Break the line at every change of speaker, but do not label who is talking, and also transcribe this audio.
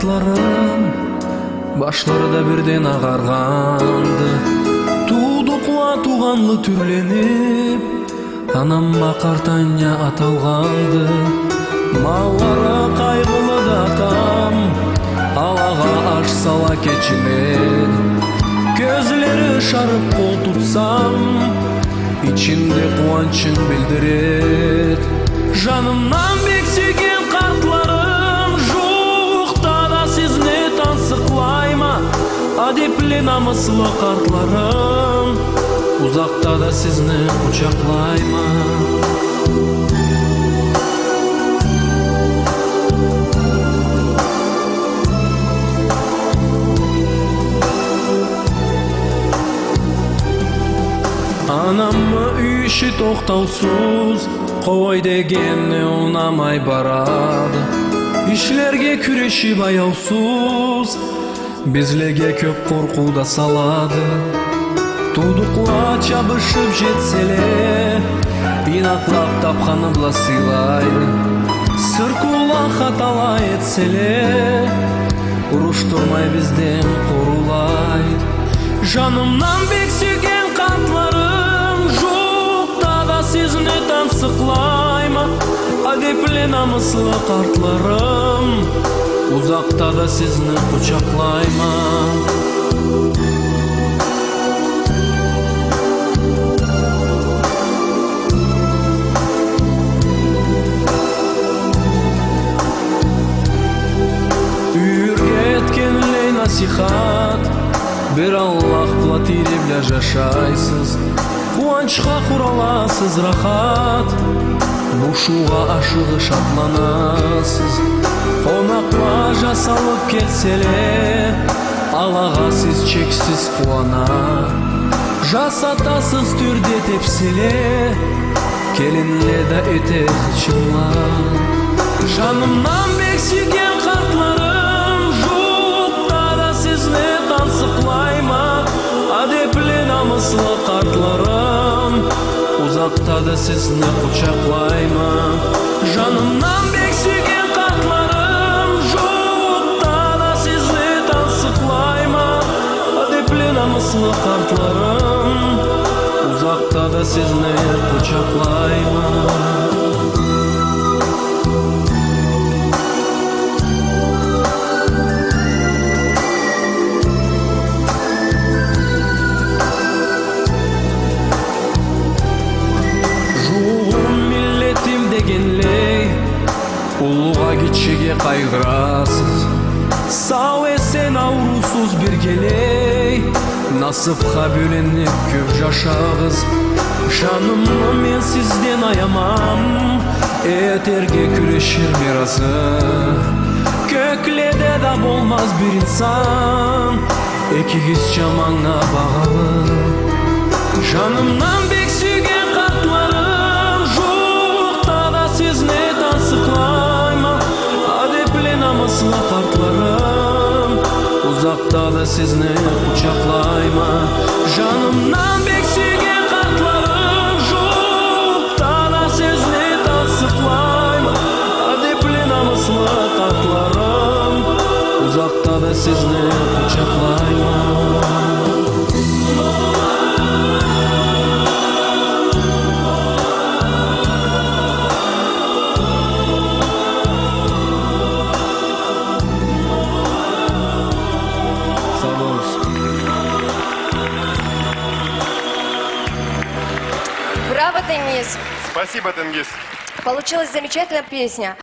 картларым башларда бирден агарганды. Туудукла туганлы түрленип, анамма картanya аталганды. Маллары кайгылы да атам, алага аш сала кечинен. Көзлері шарып кол тутсам, ичинде кубанчын билдирет. Жанымнан бек сүйген картларым, жуукта да сизни тансыклайма. Адепле намыслы картларым, узакта да сизни кучаклайма. Anamı үй іші тоқтаусыз, қой дегенне унамай барады. Ишлерге күрешіп аяусыз, бизлеге көп коркуу да салады. Тудукла чабышып жетселе, инаклап тапканыбла сыйлайды. Сыркула хатала этселе, уруштурмай бизден корулайды. Жанымнан бек сүйген картларым, жуукта да сизни тансыклайма. Адепле намыслы картларым, узакта да сизни кучаклайма. Үйүргө эткенлей насихат, bir Allah платиребля жашайсыз. Кубанчка кураласыз рахат, бушуга ашыгыш атланасыз. Конакка жасалып келселе, алага сиз чексиз кубана. Жасатасыз түрде тепселе, келинле да этек чыңлан. Жанымнан бек сүйген картларым, жуукта да сизни тансыклайма. Адепле намыслы картларым, узакта да сизни кучаклайма. Жанымнан бек сүйген картларым, жуукта да сизни тансыклайма. Адепле намыслы картларым, узакта да сизни кучаклайма. Улуга кичиге кайгырасыз, сау эсен аурусуз биргелей. Насыпка бөленип көп жашагыз, жанымны мен сизден аямам. Этерге күрешир миразы, көкледе да болмаз бир инсан. Экигиз жамаңна багалы. Жанымнан бек сүйген картларым, жуукта да сизни тансыклайма. Адепле намыслы картларым, узакта да сизни кучаклайма. Жанымнан бек сүйген картларым, жуукта да сизни тансыклайма. Адепле намыслы картларым, узакта да сизни кучаклайма.
Браво, Тенгиз!
Спасибо, Тенгиз.
Получилась замечательная песня.